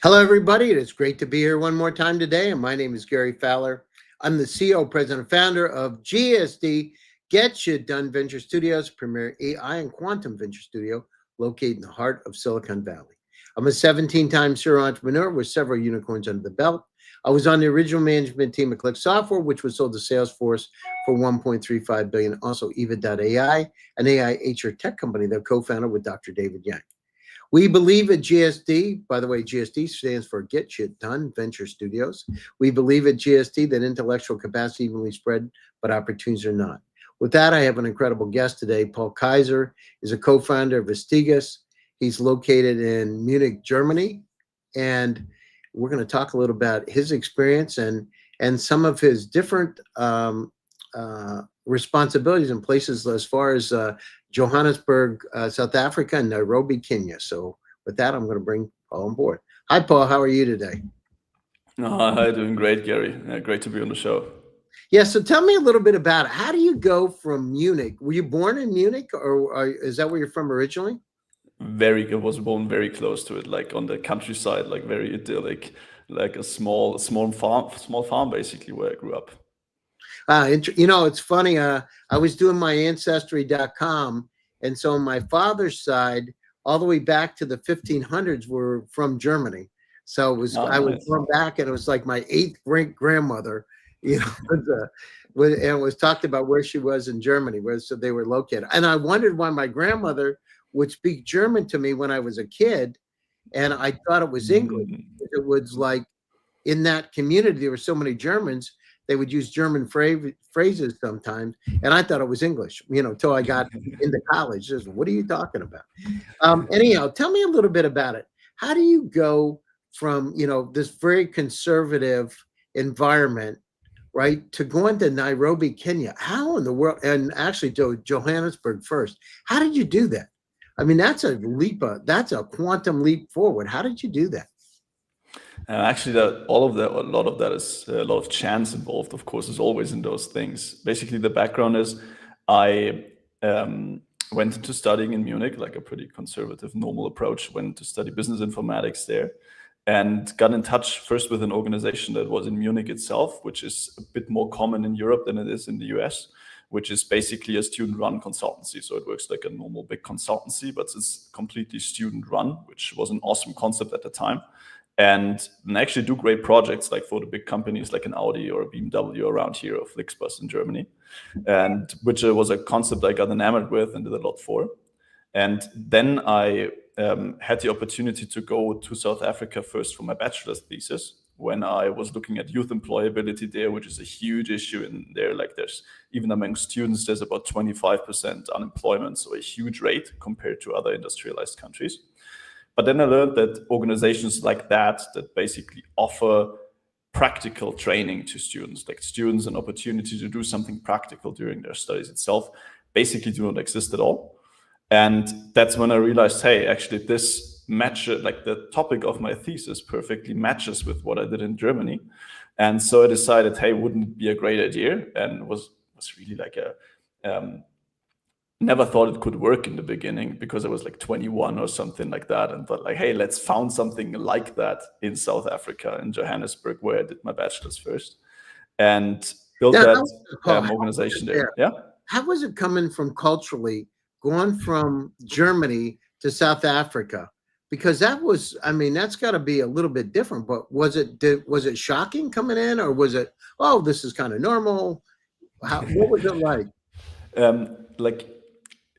Hello, everybody. It's great to be here one more time today. And my name is Gary Fowler. I'm the CEO, president, founder of GSD, Get Shit Done Venture Studios, premier AI and quantum venture studio located in the heart of Silicon Valley. I'm a 17-time serial entrepreneur with several unicorns under the belt. I was on the original management team at Click Software, which was sold to Salesforce for $1.35 billion. Also, Eva.ai, an AI HR tech company that I co-founded with Dr. David Yang. We believe at GSD, by the way, GSD stands for Get Shit Done Venture Studios. We believe at GSD that intellectual capacity evenly spread, but opportunities are not. With that, I have an incredible guest today. Paul Kaiser is a co-founder of Estigas. He's located in Munich, Germany. And we're going to talk a little about his experience and some of his different responsibilities in places as far as Johannesburg, South Africa, and Nairobi, Kenya. So with that, I'm going to bring Paul on board. Hi, Paul. How are you today? Hi, doing great, Gary. Great to be on the show. Yeah, so tell me a little bit about it. How do you go from Munich? Were you born in Munich, or is that where you're from originally? I was born very close to it, like on the countryside, like very idyllic, like a small farm, basically, where I grew up. It's funny. I was doing my ancestry.com, and so on my father's side, all the way back to the 1500s, were from Germany. So I was born back, and it was like my 8th great grandmother, and it was talked about where she was in Germany, where so they were located. And I wondered why my grandmother would speak German to me when I was a kid, and I thought it was English. It was like in that community there were so many Germans. They would use German phrases sometimes, and I thought it was English, until I got into college. Just, what are you talking about? Anyhow, tell me a little bit about it. How do you go from, this very conservative environment, right, to going to Nairobi, Kenya? How in the world, and actually to Johannesburg first, how did you do that? I mean, that's a quantum leap forward. How did you do that? Actually, a lot of that is a lot of chance involved, of course, is always in those things. Basically, the background is I went into studying in Munich, like a pretty conservative, normal approach, went to study business informatics there, and got in touch first with an organization that was in Munich itself, which is a bit more common in Europe than it is in the US, which is basically a student-run consultancy. So it works like a normal big consultancy, but it's completely student-run, which was an awesome concept at the time. And actually do great projects like for the big companies like an Audi or a BMW around here, or Flixbus in Germany, and which was a concept I got enamored with and did a lot for. And then I had the opportunity to go to South Africa first for my bachelor's thesis when I was looking at youth employability there, which is a huge issue in there. Like there's, even among students, there's about 25% unemployment, so a huge rate compared to other industrialized countries. But then I learned that organizations like that basically offer practical training to students, like students an opportunity to do something practical during their studies itself, basically do not exist at all. And that's when I realized, hey, actually this matches, like the topic of my thesis perfectly matches with what I did in Germany. And so I decided, hey, wouldn't it be a great idea? And was really like never thought it could work in the beginning because I was like 21 or something like that, and thought like, hey, let's found something like that in South Africa, in Johannesburg, where I did my bachelor's first, and built organization there. Yeah. How was it coming from culturally, going from Germany to South Africa? Because that's got to be a little bit different. But was it shocking coming in, or was it, oh, this is kind of normal? What was it like?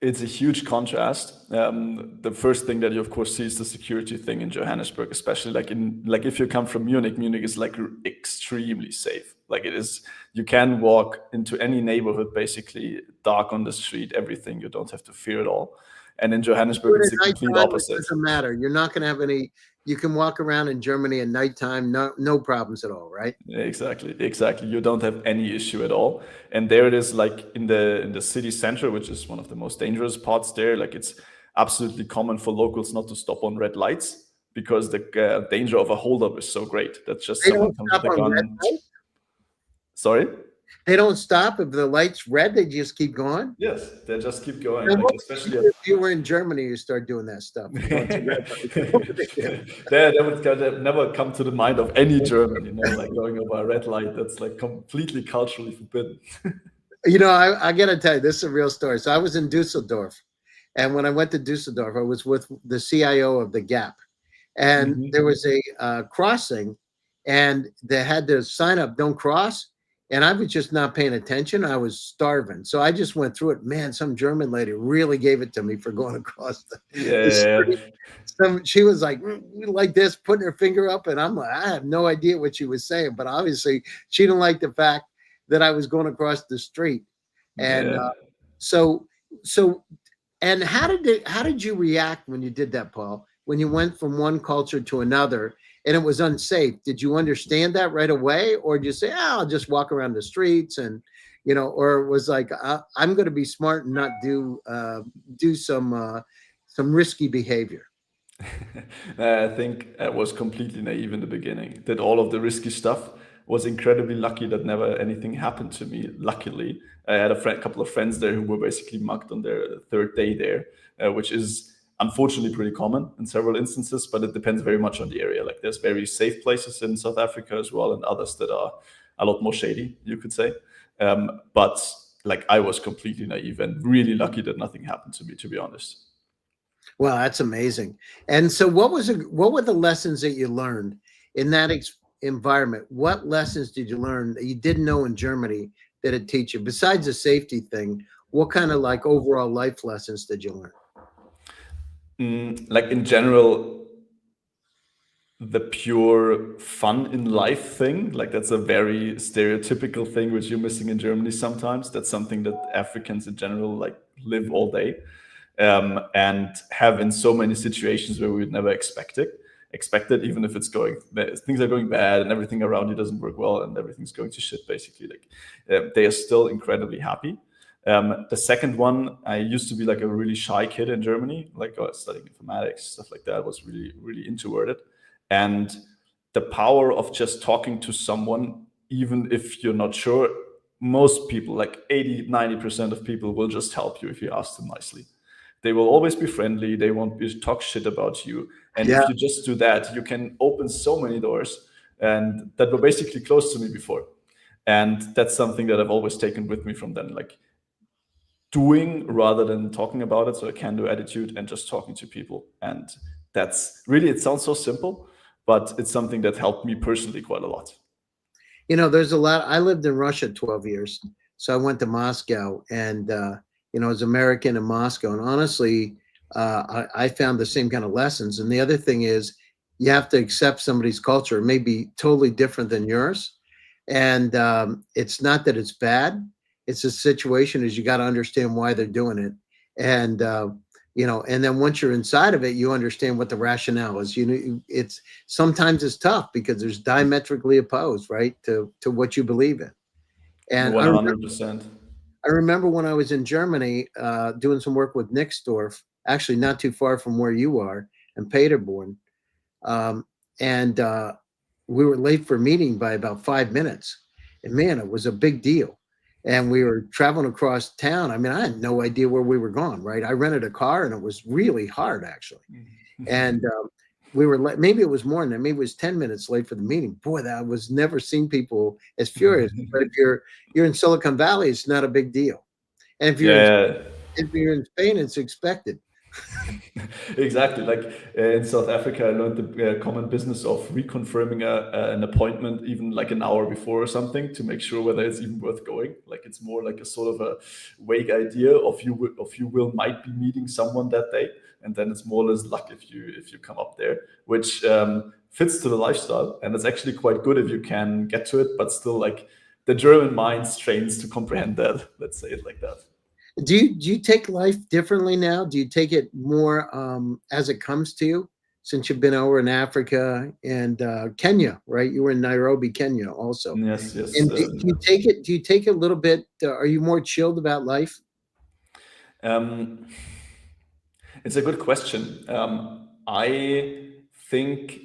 It's a huge contrast. The first thing that you of course see is the security thing in Johannesburg, especially like if you come from Munich. Munich is like extremely safe. Like it is, you can walk into any neighborhood, basically dark on the street, everything. You don't have to fear at all. And in Johannesburg, it's the complete opposite. It doesn't matter. You're not going to have any. You can walk around in Germany at nighttime, no problems at all, right? Exactly. You don't have any issue at all. And there it is, like in the city center, which is one of the most dangerous parts there. Like it's absolutely common for locals not to stop on red lights because the danger of a holdup is so great. That's just someone comes with a gun. Sorry? They don't stop if the light's red. They just keep going. Yes, they just keep going. And Like what would you especially do if you were in Germany? You start doing that stuff and going to red lights. What would they do? that would kind of never come to the mind of any German, like going over a red light. That's like completely culturally forbidden. I got to tell you, this is a real story. So I was in Dusseldorf, and when I went to Dusseldorf, I was with the CIO of the Gap, and there Mhm. was a crossing, and they had to sign up, "Don't cross." And I was just not paying attention. I was starving, so I just went through it. Man, some German lady really gave it to me for going across the Yeah, street. She was like this, putting her finger up, and I'm like, I have no idea what she was saying, but obviously she didn't like the fact that I was going across the street. And yeah. so, so, and how did you react when you did that, Paul? When you went from one culture to another, and it was unsafe? Did you understand that right away, or did you say, "Oh, I'll just walk around the streets," and or it was like, I'm going to be smart and not do some risky behavior? I think I was completely naive in the beginning. Did all of the risky stuff. Was incredibly lucky that never anything happened to me. Luckily, I had couple of friends there who were basically mugged on their third day there, which is unfortunately pretty common in several instances. But it depends very much on the area. Like there's very safe places in South Africa as well, and others that are a lot more shady, you could say. But like I was completely naive and really lucky that nothing happened to me, to be honest. Wow, that's amazing. And so, what were the lessons that you learned in that environment? What lessons did you learn that you didn't know in Germany that it teach you? Besides the safety thing, what kind of like overall life lessons did you learn? Like in general, the pure fun in life thing, like that's a very stereotypical thing which you're missing in Germany sometimes. That's something that Africans in general like live all day, and have in so many situations where we would never expect it, even if things are going bad and everything around you doesn't work well and everything's going to shit basically. Like they are still incredibly happy. The second one, I used to be like a really shy kid in Germany, like I was studying informatics, stuff like that. I was really, really introverted. And the power of just talking to someone, even if you're not sure, most people, like 80-90% of people, will just help you if you ask them nicely. They will always be friendly. They won't talk shit about you. And Yeah, if you just do that, you can open so many doors and that were basically closed to me before. And that's something that I've always taken with me from then. Like doing rather than talking about it. So a can do attitude and just talking to people. And that's really, it sounds so simple, but it's something that helped me personally quite a lot. there's a lot. I lived in Russia 12 years, so I went to Moscow, and as American in Moscow, and honestly, I found the same kind of lessons. And the other thing is, you have to accept somebody's culture. It may be totally different than yours, and it's not that it's bad. It's a situation is you got to understand why they're doing it, and and then once you're inside of it, you understand what the rationale is. It's sometimes it's tough because there's diametrically opposed, right, to what you believe in. And 100%. I remember when I was in Germany doing some work with Nixdorf, actually not too far from where you are, in Paderborn, um, and we were late for a meeting by about 5 minutes, and man, it was a big deal. And we were traveling across town. I mean, I had no idea where we were going. Right, I rented a car, and it was really hard actually. And we were maybe it was more than that. Maybe it was 10 minutes late for the meeting. Boy, that I was never seen people as furious. But if you're in Silicon Valley, it's not a big deal. And Yeah. if you're in Spain, it's expected. Exactly. Like in South Africa, I learned the common business of reconfirming an appointment even like an hour before or something to make sure whether it's even worth going. Like it's more like a sort of a vague idea of you will might be meeting someone that day, and then it's more or less luck if you come up there, which fits to the lifestyle, and it's actually quite good if you can get to it, but still like the German mind strains to comprehend that. Let's say it like that. Do you take life differently now? Do you take it more as it comes to you since you've been over in Africa and Kenya, right? You were in Nairobi, Kenya, also. Yes, yes. And do you take it? Do you take it a little bit? Are you more chilled about life? Um, it's a good question. I think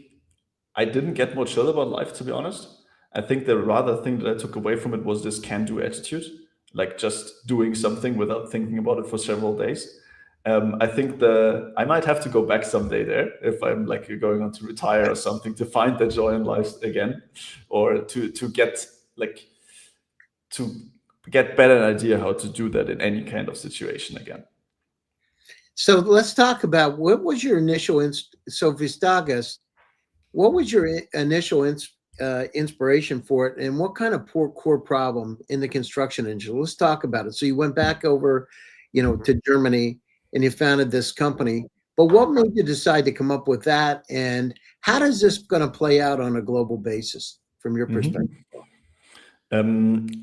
I didn't get more chill about life, to be honest. I think the rather thing that I took away from it was this can-do attitude, like just doing something without thinking about it for several days. I think I might have to go back someday there if I'm like going on to retire or something, to find the joy in life again, or to get like to get better idea how to do that in any kind of situation again. So let's talk about what was your initial so Vistagas, what was your initial inspiration for it, and what kind of poor core problem in the construction industry? Let's talk about it. So you went back over, to Germany, and you founded this company. But what made you decide to come up with that, and how does this going to play out on a global basis from your perspective?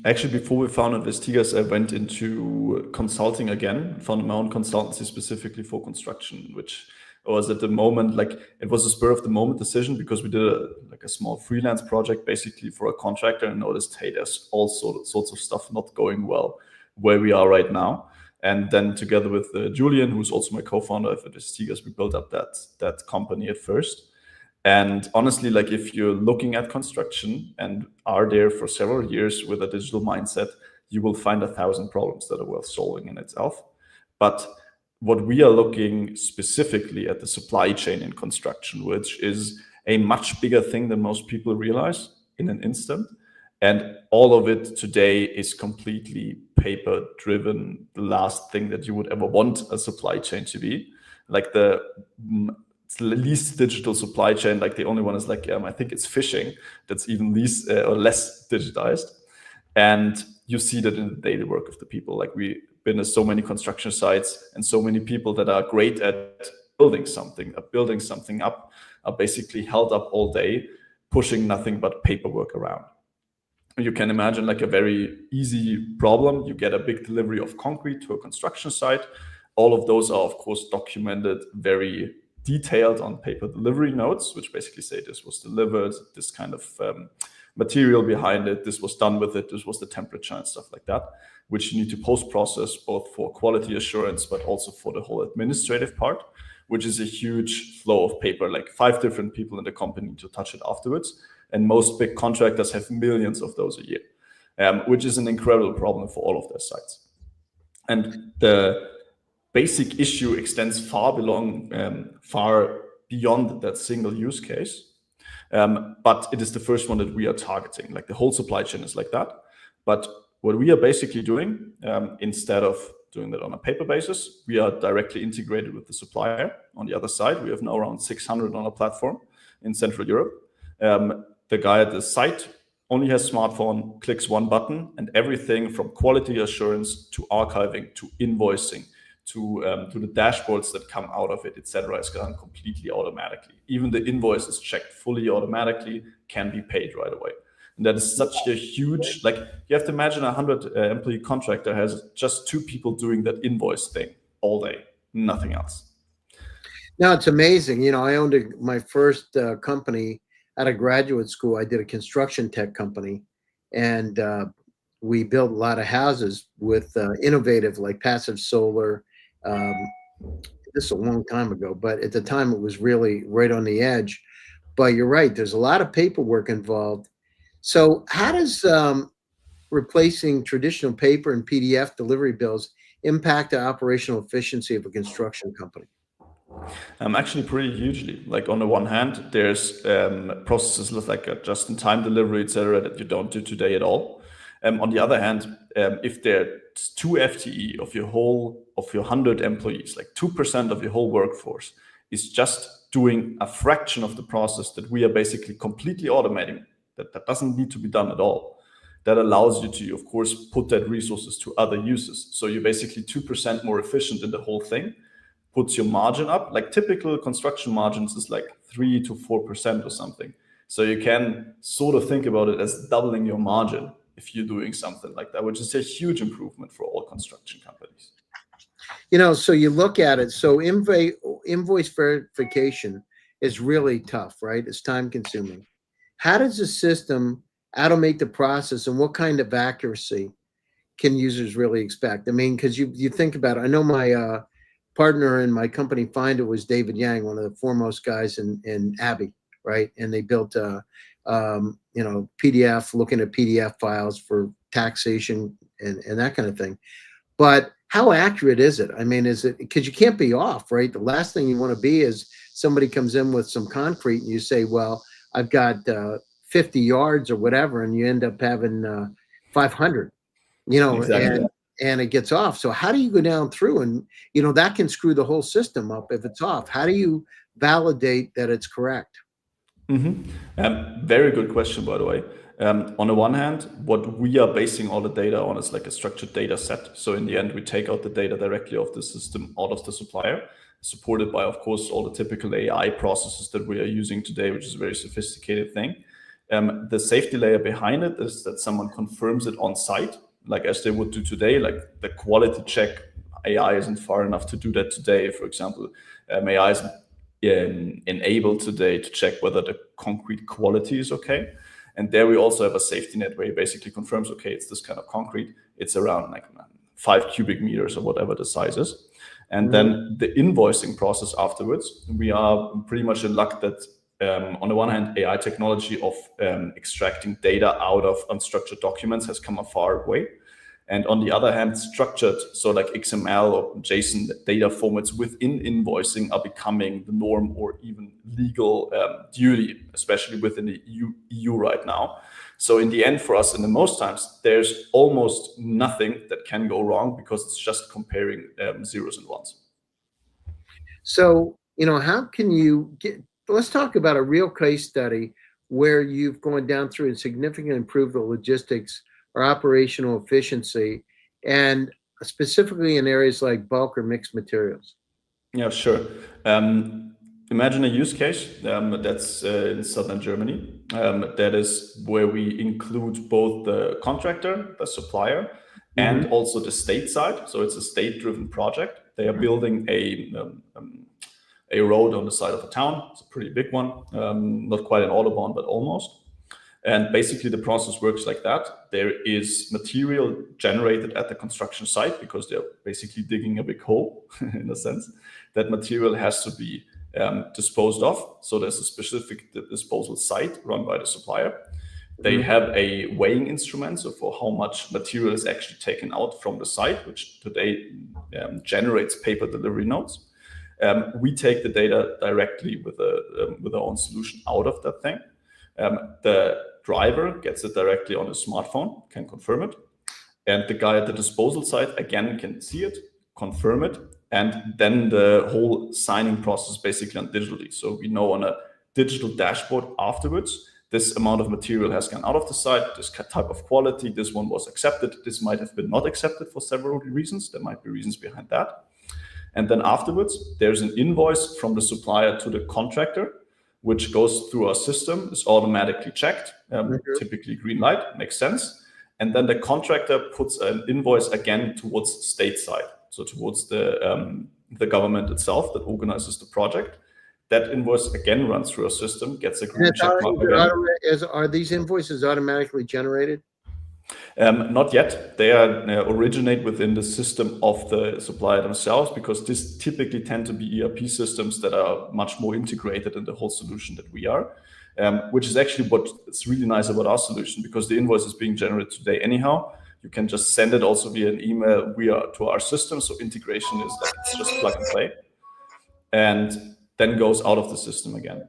Actually, before we founded Estigas, I went into consulting again, founded my own consultancy specifically for construction, which was at the moment, like it was a spur of the moment decision because we did a small freelance project basically for a contractor and noticed, hey, there's all sorts of stuff not going well where we are right now. And then together with Julian, who's also my co-founder at Estigas, we built up that company at first. And honestly, like if you're looking at construction and are there for several years with a digital mindset, you will find 1,000 problems that are worth solving in itself. But what we are looking specifically at the supply chain in construction, which is a much bigger thing than most people realize in an instant. And all of it today is completely paper driven. The last thing that you would ever want a supply chain to be. Like the least digital supply chain, like the only one is like, I think it's fishing. That's even least or less digitized. And you see that in the daily work of the people. Like we've been to so many construction sites and so many people that are great at building something up, are basically held up all day, pushing nothing but paperwork around. You can imagine like a very easy problem. You get a big delivery of concrete to a construction site. All of those are, of course, documented very detailed on paper delivery notes, which basically say this was delivered, this kind of material behind it, this was done with it, this was the temperature and stuff like that, which you need to post-process both for quality assurance, but also for the whole administrative part, which is a huge flow of paper, like 5 different people in the company to touch it afterwards. And most big contractors have millions of those a year, which is an incredible problem for all of their sites. And the basic issue extends far beyond that single use case. But it is the first one that we are targeting. Like the whole supply chain is like that. But what we are basically doing, instead of doing that on a paper basis, we are directly integrated with the supplier. On the other side, we have now around 600 on a platform in Central Europe. The guy at the site only has smartphone, clicks one button, and everything from quality assurance to archiving to invoicing to the dashboards that come out of it, etc., is done completely automatically. Even the invoice is checked fully automatically, can be paid right away. And that is such a huge, like you have to imagine 100 employee contractor has just 2 people doing that invoice thing all day, nothing else. No, it's amazing. I owned my first company out of graduate school. I did a construction tech company, and we built a lot of houses with innovative, like passive solar. This is a long time ago, but at the time it was really right on the edge. But you're right, there's a lot of paperwork involved. So how does replacing traditional paper and PDF delivery bills impact the operational efficiency of a construction company? Actually, pretty hugely. Like on the one hand, there's processes like a just-in-time delivery, etc., that you don't do today at all. On the other hand, if there's 2 FTE of your 100 employees, like 2% of your whole workforce is just doing a fraction of the process that we are basically completely automating, that doesn't need to be done at all. That allows you to, of course, put that resources to other uses. So you're basically 2% more efficient in the whole thing, puts your margin up. Like typical construction margins is like 3 to 4% or something. So you can sort of think about it as doubling your margin if you're doing something like that, which is a huge improvement for all construction companies. So you look at it. So invoice verification is really tough, right? It's time consuming. How does the system automate the process, and what kind of accuracy can users really expect? I mean, because you think about it. I know my partner in my company Finder was David Yang, one of the foremost guys in Abbey, right? And they built PDF, looking at PDF files for taxation and that kind of thing. But how accurate is it? I mean, is it, because you can't be off, right? The last thing you want to be is somebody comes in with some concrete and you say, well, I've got 50 yards or whatever, and you end up having 500, Exactly. and it gets off. So how do you go down through, and that can screw the whole system up if it's off? How do you validate that it's correct? Very good question, by the way. On the one hand, what we are basing all the data on is like a structured data set. So in the end, we take out the data directly of the system out of the supplier, supported by, of course, all the typical AI processes that we are using today, which is a very sophisticated thing. The safety layer behind it is that someone confirms it on site, like as they would do today. Like the quality check, AI isn't far enough to do that today. For example, AI is enabled today to check whether the concrete quality is okay. And there we also have a safety net where he basically confirms, okay, it's this kind of concrete. It's around like 5 cubic meters or whatever the size is. And then the invoicing process afterwards, we are pretty much in luck that on the one hand, AI technology of extracting data out of unstructured documents has come a far way. And on the other hand, structured, so like XML or JSON data formats within invoicing are becoming the norm or even legal duty, especially within the EU right now. So in the end, for us, in the most times, there's almost nothing that can go wrong because it's just comparing zeros and ones. So, how can you let's talk about a real case study where you've gone down through and significantly improved the logistics or operational efficiency, and specifically in areas like bulk or mixed materials. Yeah, sure. Imagine a use case that's in southern Germany. That is where we include both the contractor, the supplier, and also the state side. So it's a state-driven project. They are building a road on the side of a town. It's a pretty big one, not quite an autobahn, but almost. And basically the process works like that. There is material generated at the construction site because they're basically digging a big hole in a sense. That material has to be disposed of. So there's a specific disposal site run by the supplier. They have a weighing instrument, so for how much material is actually taken out from the site, which today generates paper delivery notes. We take the data directly with our own solution out of that thing. The driver gets it directly on his smartphone, can confirm it. And the guy at the disposal site, again, can see it, confirm it. And then the whole signing process basically on digitally. So we know on a digital dashboard afterwards, this amount of material has gone out of the site, this type of quality, this one was accepted, this might have been not accepted for several reasons. There might be reasons behind that. And then afterwards, there's an invoice from the supplier to the contractor, which goes through our system, is automatically checked, typically green light, makes sense. And then the contractor puts an invoice again towards state side, so towards the government itself that organizes the project. That invoice again runs through our system, gets a green check mark again. Are these invoices automatically generated? Not yet. They originate within the system of the supplier themselves, because this typically tend to be ERP systems that are much more integrated in the whole solution that we are, which is actually what's really nice about our solution, because the invoice is being generated today anyhow. You can just send it also via an email to our system. So integration is like it's just plug and play, and then goes out of the system again.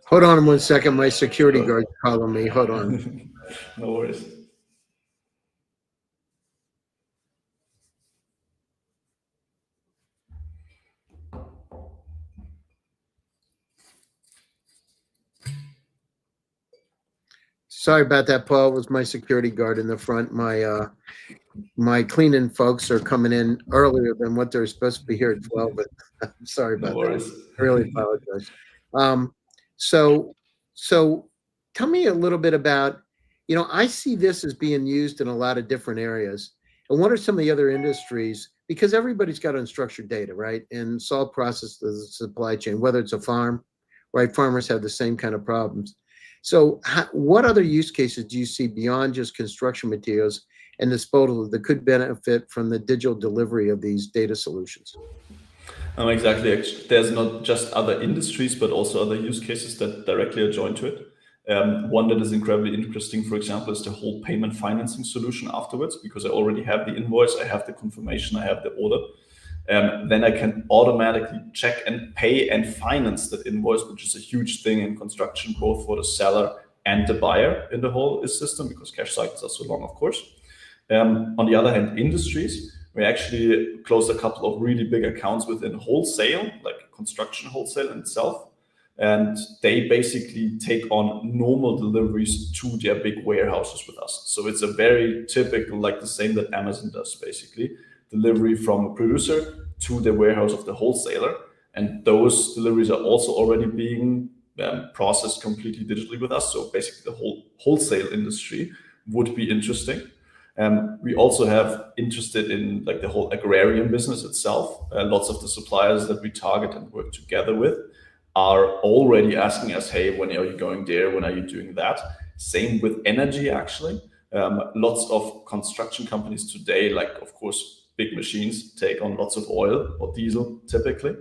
Hold on 1 second. My security guard's calling me. Hold on. No worries. Sorry about that, Paul. It was my security guard in the front. My cleaning folks are coming in earlier than what they're supposed to be here at 12, but I'm sorry about that. I really apologize. So tell me a little bit about, I see this as being used in a lot of different areas. And what are some of the other industries? Because everybody's got unstructured data, right? And solve process the supply chain, whether it's a farm, right? Farmers have the same kind of problems. So what other use cases do you see beyond just construction materials and disposal that could benefit from the digital delivery of these data solutions? Exactly. There's not just other industries, but also other use cases that directly are joined to it. One that is incredibly interesting, for example, is the whole payment financing solution afterwards, because I already have the invoice, I have the confirmation, I have the order. Then I can automatically check and pay and finance that invoice, which is a huge thing in construction, both for the seller and the buyer in the whole system, because cash cycles are so long, of course. On the other hand, industries, we actually closed a couple of really big accounts within wholesale, like construction wholesale in itself. And they basically take on normal deliveries to their big warehouses with us. So it's a very typical, like the same that Amazon does, basically, delivery from a producer to the warehouse of the wholesaler. And those deliveries are also already being processed completely digitally with us. So basically the whole wholesale industry would be interesting. We also have interested in like the whole agrarian business itself. Lots of the suppliers that we target and work together with are already asking us, hey, when are you going there? When are you doing that? Same with energy, actually. Lots of construction companies today, like, of course, big machines take on lots of oil or diesel, typically.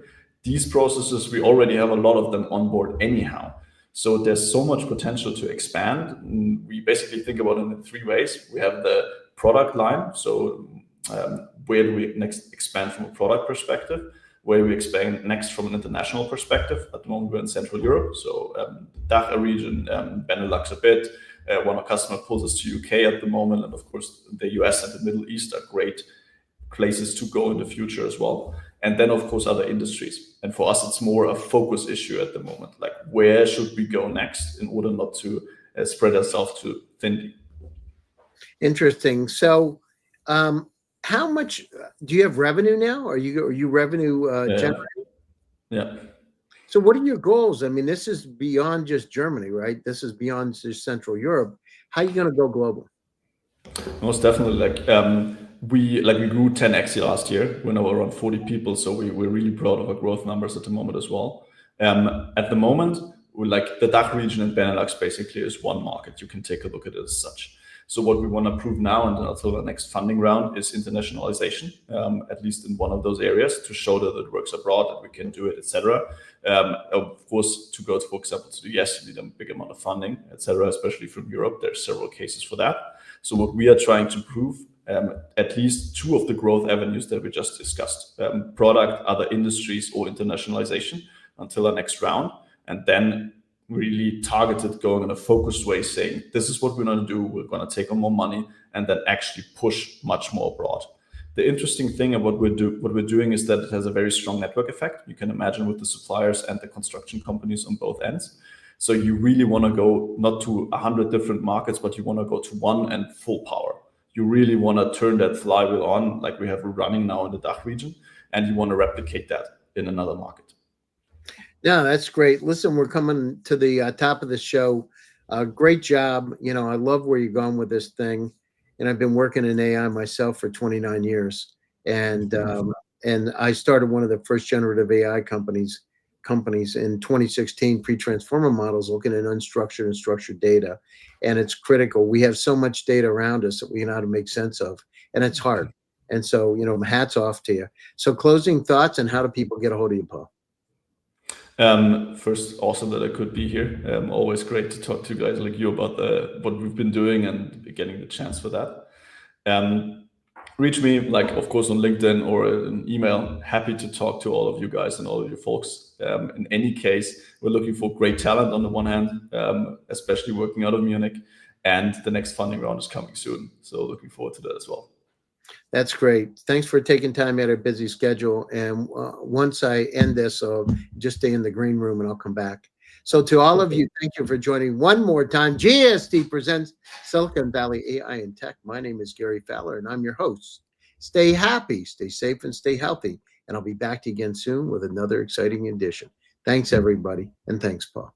These processes, we already have a lot of them on board anyhow. So there's so much potential to expand. We basically think about it in three ways. We have the product line. So where do we next expand from a product perspective? Where we expand next from an international perspective. At the moment, we're in Central Europe, so DACH region, Benelux a bit. One of our customer pulls us to UK at the moment, and of course, the US and the Middle East are great places to go in the future as well. And then, of course, other industries. And for us, it's more a focus issue at the moment. Like, where should we go next in order not to spread ourselves too thinly? Interesting. So, how much do you have revenue now? Are you revenue generating? Yeah. So what are your goals? I mean, this is beyond just Germany, right? This is beyond just Central Europe. How are you going to go global? Most definitely. We grew 10x last year. We're now around 40 people, so we're really proud of our growth numbers at the moment as well. At the moment, we're like the DACH region and Benelux basically is one market. You can take a look at it as such. So what we want to prove now and until the next funding round is internationalization, at least in one of those areas, to show that it works abroad, that we can do it, etc. Of course, to go to, for example, to the US, you need a big amount of funding, etc., especially from Europe. There's several cases for that. So what we are trying to prove, at least two of the growth avenues that we just discussed, product, other industries, or internationalization until our next round. And then really targeted, going in a focused way, saying, this is what we're going to do. We're going to take on more money and then actually push much more abroad. The interesting thing about what we're doing is that it has a very strong network effect. You can imagine with the suppliers and the construction companies on both ends. So you really want to go not to 100 different markets, but you want to go to one and full power. You really want to turn that flywheel on, like we have running now in the DACH region, and you want to replicate that in another market. Yeah, that's great. Listen, we're coming to the top of the show. Great job. You know, I love where you're going with this thing. And I've been working in AI myself for 29 years. And I started one of the first generative AI companies in 2016, pre-transformer models, looking at unstructured and structured data. And it's critical. We have so much data around us that we know how to make sense of, and it's hard. And so, you know, hats off to you. So closing thoughts, and how do people get a hold of you, Paul? First, awesome that I could be here. Always great to talk to guys like you about what we've been doing and getting the chance for that. Reach me, like, of course, on LinkedIn or an email. Happy to talk to all of you guys and all of you folks. In any case, we're looking for great talent on the one hand, especially working out of Munich, and the next funding round is coming soon. So looking forward to that as well. That's great. Thanks for taking time out of a busy schedule. And once I end this, I'll just stay in the green room and I'll come back. So to all of you, thank you for joining one more time. GSD presents Silicon Valley AI and Tech. My name is Gary Fowler, and I'm your host. Stay happy, stay safe, and stay healthy. And I'll be back again soon with another exciting edition. Thanks, everybody. And thanks, Paul.